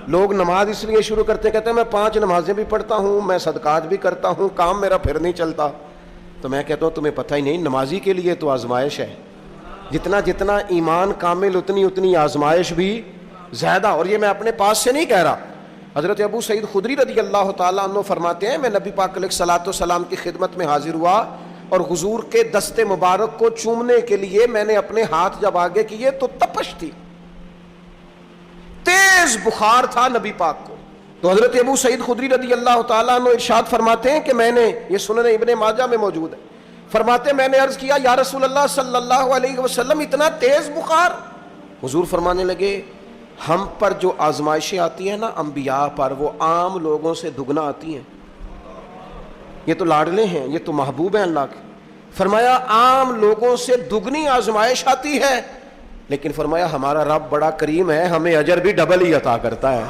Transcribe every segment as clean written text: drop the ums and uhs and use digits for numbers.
لوگ نماز اس لیے شروع کرتے ہیں، کہتے ہیں میں 5 نمازیں بھی پڑھتا ہوں، میں صدقات بھی کرتا ہوں، کام میرا پھر نہیں چلتا. تو میں کہتا ہوں تمہیں پتہ ہی نہیں، نمازی کے لیے تو آزمائش ہے. جتنا جتنا ایمان کامل اتنی اتنی آزمائش بھی زیادہ. اور یہ میں اپنے پاس سے نہیں کہہ رہا. حضرت ابو سعید خدری رضی اللہ تعالیٰ عنہ فرماتے ہیں میں نبی پاک علیہ الصلوۃ والسلام کی خدمت میں حاضر ہوا اور حضور کے دست مبارک کو چومنے کے لیے میں نے اپنے ہاتھ جب آگے کیے تو تپش تھی، تیز بخار تھا نبی پاک کو. تو حضرت ابو سعید خدری رضی اللہ تعالیٰ عنہ ارشاد فرماتے ہیں کہ میں نے، یہ سنن ابن ماجہ میں موجود ہے، فرماتے میں نے عرض کیا یا رسول اللہ صلی اللہ علیہ وسلم اتنا تیز بخار؟ حضور فرمانے لگے ہم پر جو آزمائشیں آتی ہیں نا انبیاء پر، وہ عام لوگوں سے دگنا آتی ہیں. یہ تو لاڈلے ہیں، یہ تو محبوب ہیں اللہ کے. فرمایا عام لوگوں سے دگنی آزمائش آتی ہے، لیکن فرمایا ہمارا رب بڑا کریم ہے، ہمیں اجر بھی ڈبل ہی عطا کرتا ہے،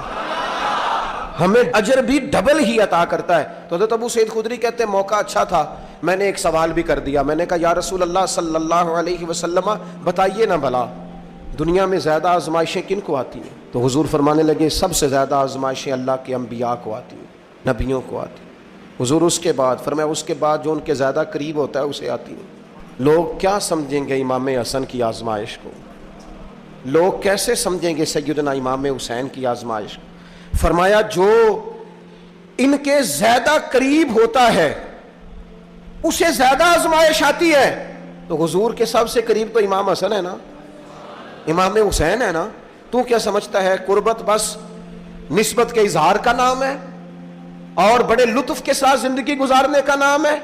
ہمیں اجر بھی ڈبل ہی عطا کرتا ہے. تو حضرت ابو سعید خدری کہتے ہیں موقع اچھا تھا، میں نے ایک سوال بھی کر دیا. میں نے کہا یا رسول اللہ صلی اللہ علیہ وسلم بتائیے نا بھلا دنیا میں زیادہ آزمائشیں کن کو آتی ہیں؟ تو حضور فرمانے لگے سب سے زیادہ آزمائشیں اللہ کے انبیاء کو آتی ہیں، نبیوں کو آتی ہیں. حضور اس کے بعد فرمایا اس کے بعد جو ان کے زیادہ قریب ہوتا ہے اسے آتی ہیں. لوگ کیا سمجھیں گے امام حسن کی آزمائش کو؟ لوگ کیسے سمجھیں گے سیدنا امام حسین کی آزمائش کو؟ فرمایا جو ان کے زیادہ قریب ہوتا ہے اسے زیادہ آزمائش آتی ہے. تو حضور کے سب سے قریب تو امام حسن ہے نا، امام حسین ہے نا. تو کیا سمجھتا ہے قربت بس نسبت کے اظہار کا نام ہے اور بڑے لطف کے ساتھ زندگی گزارنے کا نام ہے؟